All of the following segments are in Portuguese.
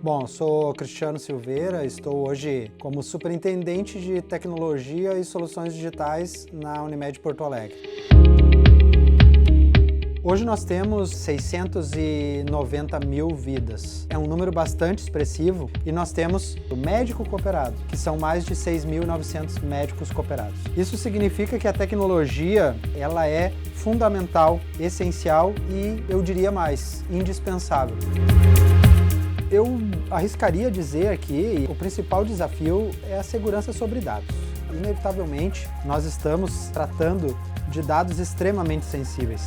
Bom, sou Cristiano Silveira, estou hoje como Superintendente de Tecnologia e Soluções Digitais na Unimed Porto Alegre. Hoje nós temos 690 mil vidas. É um número bastante expressivo e nós temos o médico cooperado, que são mais de 6.900 médicos cooperados. Isso significa que a tecnologia ela é fundamental, essencial e, eu diria mais, indispensável. Eu arriscaria dizer que o principal desafio é a segurança sobre dados. Inevitavelmente, nós estamos tratando de dados extremamente sensíveis.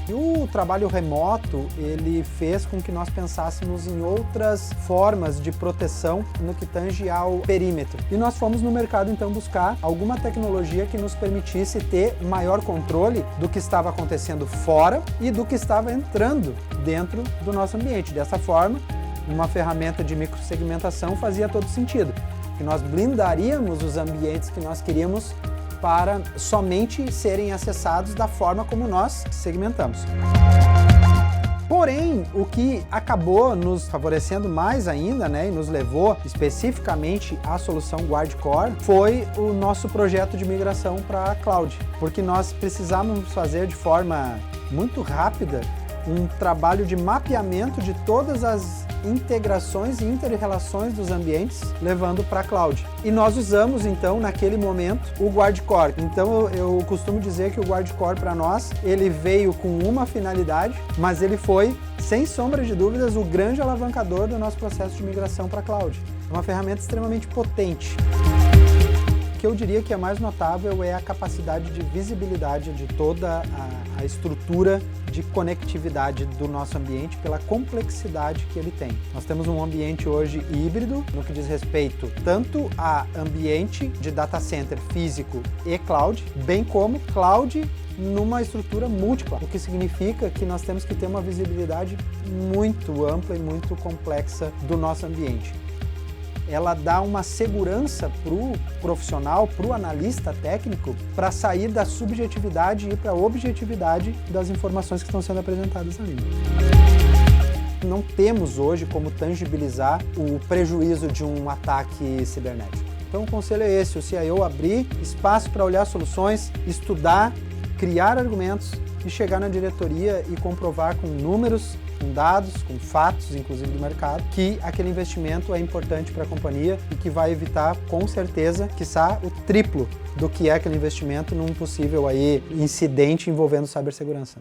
E o trabalho remoto, ele fez com que nós pensássemos em outras formas de proteção no que tange ao perímetro. E nós fomos no mercado então buscar alguma tecnologia que nos permitisse ter maior controle do que estava acontecendo fora e do que estava entrando dentro do nosso ambiente. Dessa forma, uma ferramenta de microsegmentação fazia todo sentido, que nós blindaríamos os ambientes que nós queríamos para somente serem acessados da forma como nós segmentamos. Porém, o que acabou nos favorecendo mais ainda, e nos levou especificamente à solução Guardcore, foi o nosso projeto de migração para a cloud, porque nós precisávamos fazer de forma muito rápida um trabalho de mapeamento de todas as integrações e inter-relações dos ambientes, levando para a cloud. E nós usamos, então, naquele momento, o Guardcore. Então, eu costumo dizer que o Guardcore, para nós, ele veio com uma finalidade, mas ele foi, sem sombra de dúvidas, o grande alavancador do nosso processo de migração para a cloud. É uma ferramenta extremamente potente. O que eu diria que é mais notável é a capacidade de visibilidade de toda a estrutura de conectividade do nosso ambiente pela complexidade que ele tem. Nós temos um ambiente hoje híbrido no que diz respeito tanto a ambiente de data center físico e cloud, bem como cloud numa estrutura múltipla, o que significa que nós temos que ter uma visibilidade muito ampla e muito complexa do nosso ambiente. Ela dá uma segurança para o profissional, para o analista técnico, para sair da subjetividade e ir para a objetividade das informações que estão sendo apresentadas ali. Não temos hoje como tangibilizar o prejuízo de um ataque cibernético. Então o conselho é esse, o CIO abrir espaço para olhar soluções, estudar, criar argumentos e chegar na diretoria e comprovar com números, com dados, com fatos, inclusive do mercado, que aquele investimento é importante para a companhia e que vai evitar, com certeza, quiçá o triplo do que é aquele investimento num possível incidente envolvendo cibersegurança.